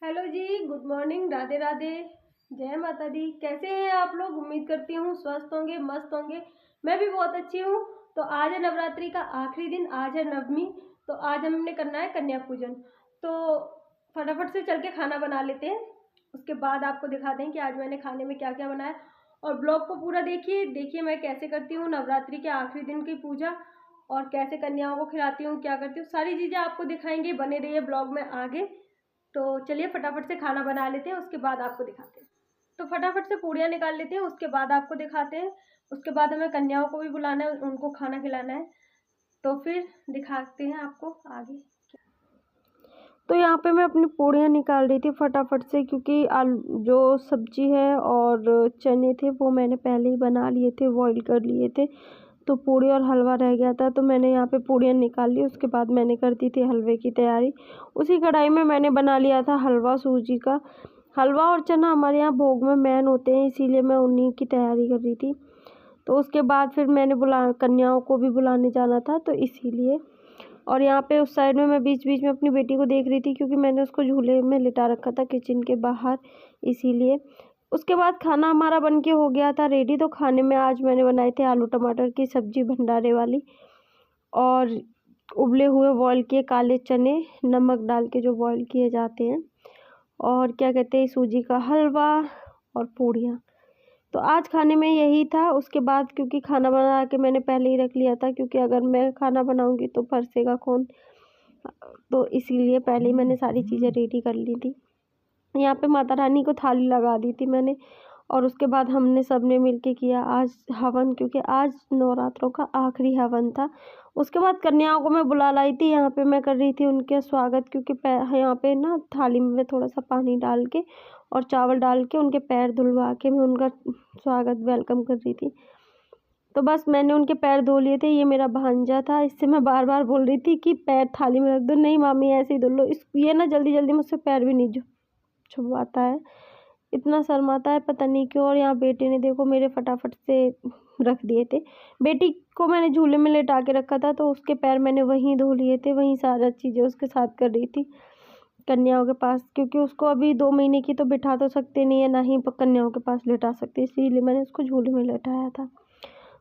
Hello जी, good morning, Radhe Radhe, जय माता दी। कैसे हैं आप लोग? उम्मीद करती हूँ स्वस्थ होंगे, मस्त होंगे। मैं भी बहुत अच्छी हूँ। तो आज है नवरात्रि का आखिरी दिन, आज है नवमी। तो आज हमने करना है कन्या पूजन। तो फटाफट से चल के खाना बना लेते हैं, उसके बाद आपको दिखाते हैं कि आज मैंने खाने में क्या क्या बनाया। और ब्लॉग को पूरा देखिए मैं कैसे करती हूँ नवरात्रि के आखिरी दिन की पूजा, और कैसे कन्याओं को खिलाती हूँ, क्या करती हूँ, सारी चीज़ें आपको दिखाएंगे। बने रहिए ब्लॉग में आगे। तो चलिए फटाफट से खाना बना लेते हैं, उसके बाद आपको दिखाते हैं। तो फटाफट से पूड़ियाँ निकाल लेते हैं, उसके बाद आपको दिखाते हैं। उसके बाद हमें कन्याओं को भी बुलाना है, उनको खाना खिलाना है। तो फिर दिखाते हैं आपको आगे। तो यहाँ पे मैं अपनी पूड़ियाँ निकाल रही थी फटाफट से, क्योंकि आलू जो सब्जी है और चने थे वो मैंने पहले ही बना लिए थे, बॉईल कर लिए थे। तो पूड़ी और हलवा रह गया था, तो मैंने यहाँ पे पूड़ियाँ निकाल ली। उसके बाद मैंने कर दी थी हलवे की तैयारी। उसी कढ़ाई में मैंने बना लिया था हलवा सूजी का। हलवा और चना हमारे यहाँ भोग में मेन होते हैं, इसीलिए मैं उन्हीं की तैयारी कर रही थी। तो उसके बाद फिर मैंने कन्याओं को भी बुलाने जाना था, तो इसीलिए। और यहाँ पे उस साइड में मैं बीच बीच में अपनी बेटी को देख रही थी, क्योंकि मैंने उसको झूले में लिटा रखा था किचन के बाहर, इसीलिए। उसके बाद खाना हमारा बन के हो गया था रेडी। तो खाने में आज मैंने बनाए थे आलू टमाटर की सब्जी भंडारे वाली, और उबले हुए बॉयल किए काले चने नमक डाल के जो बॉयल किए जाते हैं, और क्या कहते हैं सूजी का हलवा और पूड़ियाँ। तो आज खाने में यही था। उसके बाद क्योंकि खाना बना के मैंने पहले ही रख लिया था, क्योंकि अगर मैं खाना बनाऊंगी तो फरसेगा कौन, तो इसीलिए पहले ही मैंने सारी चीज़ें रेडी कर ली थी। यहाँ पे माता रानी को थाली लगा दी थी मैंने, और उसके बाद हमने सब ने मिल के किया आज हवन, क्योंकि आज नवरात्रों का आखिरी हवन था। उसके बाद कन्याओं को मैं बुला लाई थी, यहाँ पे मैं कर रही थी उनके स्वागत, क्योंकि यहाँ पे ना थाली में थोड़ा सा पानी डाल के और चावल डाल के उनके पैर धुलवा के मैं उनका स्वागत वेलकम कर रही थी। तो बस मैंने उनके पैर धो लिए थे। ये मेरा भांजा था, इससे मैं बार बार बोल रही थी कि पैर थाली में रख दो, नहीं मामी ऐसे ही धुल लो। ये ना जल्दी जल्दी मुझसे पैर भी नहीं छुपवाता है, इतना शर्माता है पता नहीं क्यों। और यहाँ बेटे ने देखो मेरे फटाफट से रख दिए थे। बेटी को मैंने झूले में लेटा के रखा था, तो उसके पैर मैंने वहीं धो लिए थे, वहीं सारा चीज़ें उसके साथ कर रही थी कन्याओं के पास, क्योंकि उसको अभी 2 महीने की तो बिठा तो सकते नहीं है, ना ही कन्याओं के पास लेटा सकते, इसीलिए मैंने उसको झूले में लेटाया था।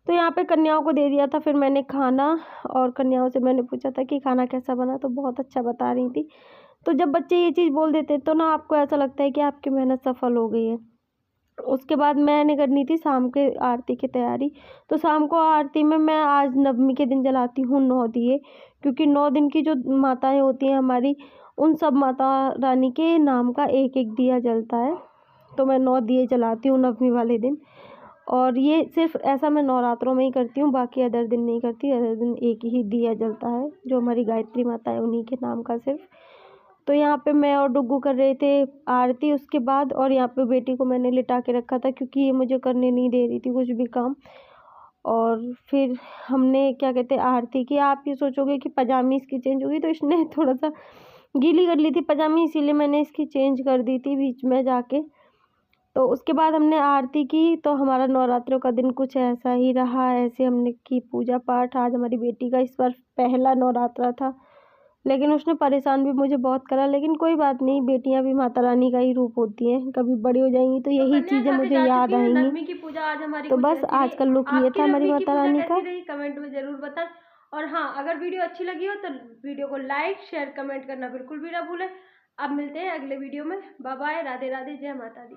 तो यहाँ पे कन्याओं को दे दिया था फिर मैंने खाना, और कन्याओं से मैंने पूछा था कि खाना कैसा बना, तो बहुत अच्छा बता रही थी। तो जब बच्चे ये चीज़ बोल देते तो ना आपको ऐसा लगता है कि आपकी मेहनत सफल हो गई है। उसके बाद मैंने करनी थी शाम के आरती की तैयारी। तो शाम को आरती में मैं आज नवमी के दिन जलाती हूँ 9 दिए, क्योंकि 9 दिन की जो माताएं होती हैं हमारी, उन सब माता रानी के नाम का एक एक दिया जलता है। तो मैं 9 दिए जलाती हूँ नवमी वाले दिन, और ये सिर्फ ऐसा मैं नवरात्रों में ही करती हूँ, बाकी अदर दिन नहीं करती। अदर दिन एक ही दिया जलता है जो हमारी गायत्री माता है उन्हीं के नाम का सिर्फ। तो यहाँ पे मैं और डुग्गू कर रहे थे आरती उसके बाद, और यहाँ पे बेटी को मैंने लिटा के रखा था, क्योंकि ये मुझे करने नहीं दे रही थी कुछ भी काम। और फिर हमने क्या कहते हैं आरती की। आप ये सोचोगे कि पजामी इसकी चेंज होगी, तो इसने थोड़ा सा गीली कर ली थी पजामी, इसीलिए मैंने इसकी चेंज कर दी थी बीच में जाके। तो उसके बाद हमने आरती की। तो हमारा नवरात्रों का दिन कुछ ऐसा ही रहा, ऐसे हमने की पूजा पाठ। आज हमारी बेटी का इस बार पहला नवरात्रा था, लेकिन उसने परेशान भी मुझे बहुत करा, लेकिन कोई बात नहीं, बेटियां भी माता रानी का ही रूप होती हैं, कभी बड़ी हो जाएंगी तो यही चीज़ें मुझे याद आएंगी। नवमी की पूजा आज हमारी तो कुछ बस ऐसी आज रही। का लुक ये आपकी था हमारी नवमी की माता पूजा रानी का। कैसी रही कमेंट में जरूर बताएं। और हाँ, अगर वीडियो अच्छी लगी हो तो वीडियो को लाइक शेयर कमेंट करना बिल्कुल भी ना भूलें। अब मिलते हैं अगले वीडियो में। बाय बाय, राधे राधे, जय माता दी।